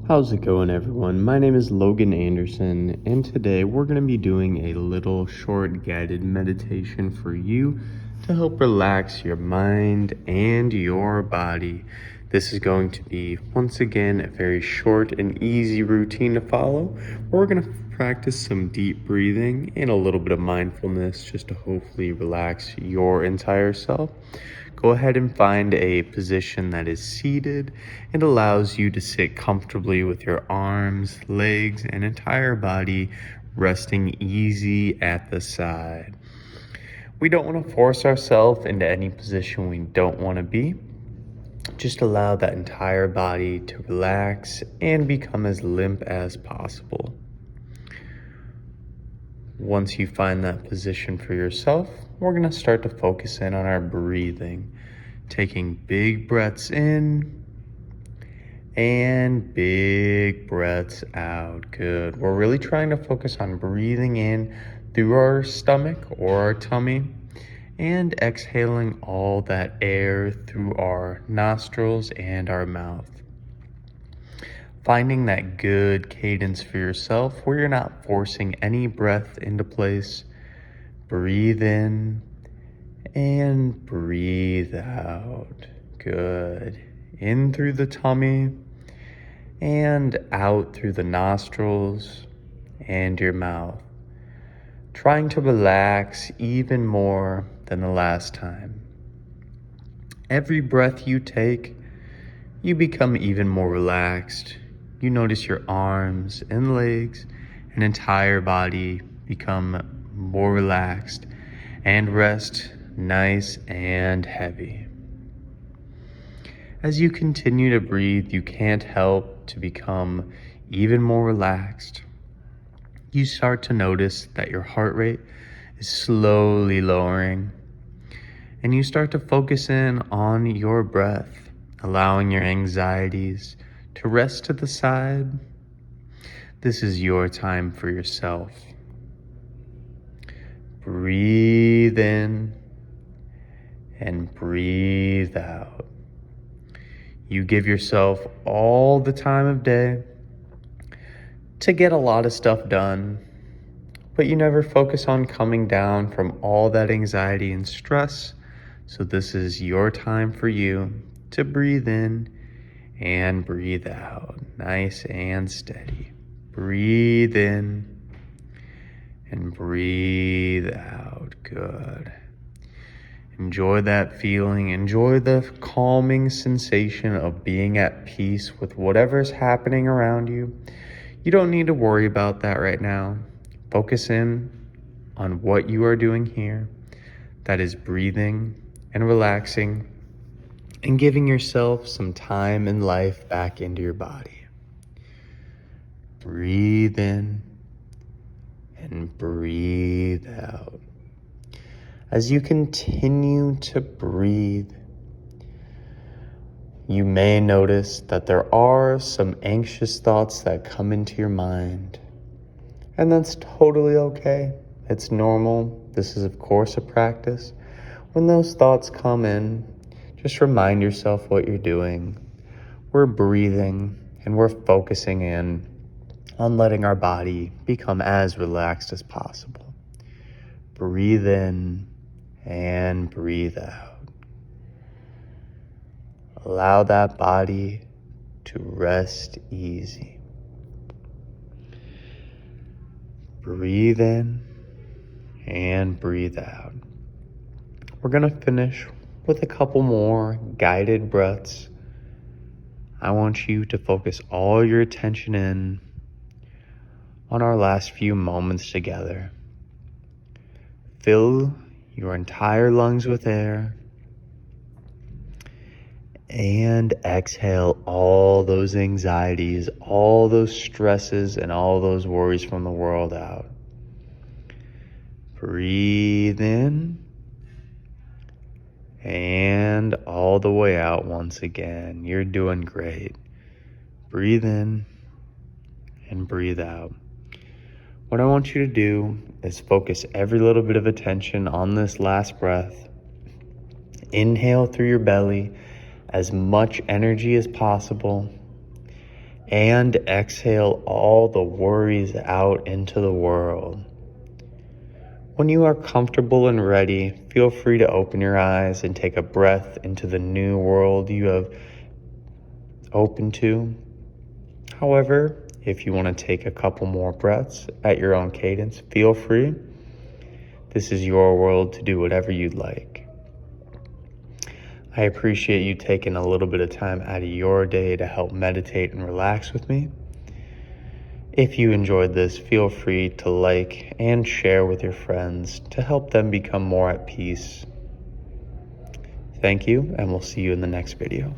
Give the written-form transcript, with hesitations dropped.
How's it going, everyone? My name is Logan Anderson, and today we're going to be doing a little short guided meditation for you to help relax your mind and your body. This is going to be, once again, a very short and easy routine to follow. We're going to practice some deep breathing and a little bit of mindfulness just to hopefully relax your entire self. Go ahead and find a position that is seated and allows you to sit comfortably with your arms, legs, and entire body resting easy at the side. We don't want to force ourselves into any position we don't want to be. Just allow that entire body to relax and become as limp as possible. Once you find that position for yourself, we're going to start to focus in on our breathing, taking big breaths in and big breaths out. Good. We're really trying to focus on breathing in through our stomach or our tummy and exhaling all that air through our nostrils and our mouth. Finding that good cadence for yourself where you're not forcing any breath into place. Breathe in and breathe out. Good. In through the tummy and out through the nostrils and your mouth. Trying to relax even more than the last time. Every breath you take, you become even more relaxed. You notice your arms and legs and entire body become more relaxed and rest nice and heavy. As you continue to breathe, you can't help to become even more relaxed. You start to notice that your heart rate is slowly lowering, and you start to focus in on your breath, allowing your anxieties to rest to the side. This is your time for yourself. Breathe in and breathe out. You give yourself all the time of day to get a lot of stuff done, but you never focus on coming down from all that anxiety and stress. So this is your time for you to breathe in and breathe out, nice and steady. Breathe in and breathe out. Good. Enjoy that feeling. Enjoy the calming sensation of being at peace with whatever's happening around you. You don't need to worry about that right now. Focus in on what you are doing here. That is breathing and relaxing and giving yourself some time and life back into your body. Breathe in and breathe out. As you continue to breathe, you may notice that there are some anxious thoughts that come into your mind, and that's totally okay. It's normal. This is, of course, a practice. When those thoughts come in, just remind yourself what you're doing. We're breathing and we're focusing in on letting our body become as relaxed as possible. Breathe in and breathe out. Allow that body to rest easy. Breathe in and breathe out. We're going to finish with a couple more guided breaths. I want you to focus all your attention in on our last few moments together. Fill your entire lungs with air and exhale all those anxieties, all those stresses, and all those worries from the world out. Breathe in and all the way out once again. You're doing great. Breathe in and breathe out. What I want you to do is focus every little bit of attention on this last breath. Inhale through your belly as much energy as possible And exhale all the worries out into the world. When you are comfortable and ready, feel free to open your eyes and take a breath into the new world you have opened to. However, if you want to take a couple more breaths at your own cadence, feel free. This is your world to do whatever you'd like. I appreciate you taking a little bit of time out of your day to help meditate and relax with me. If you enjoyed this, feel free to like and share with your friends to help them become more at peace. Thank you, and we'll see you in the next video.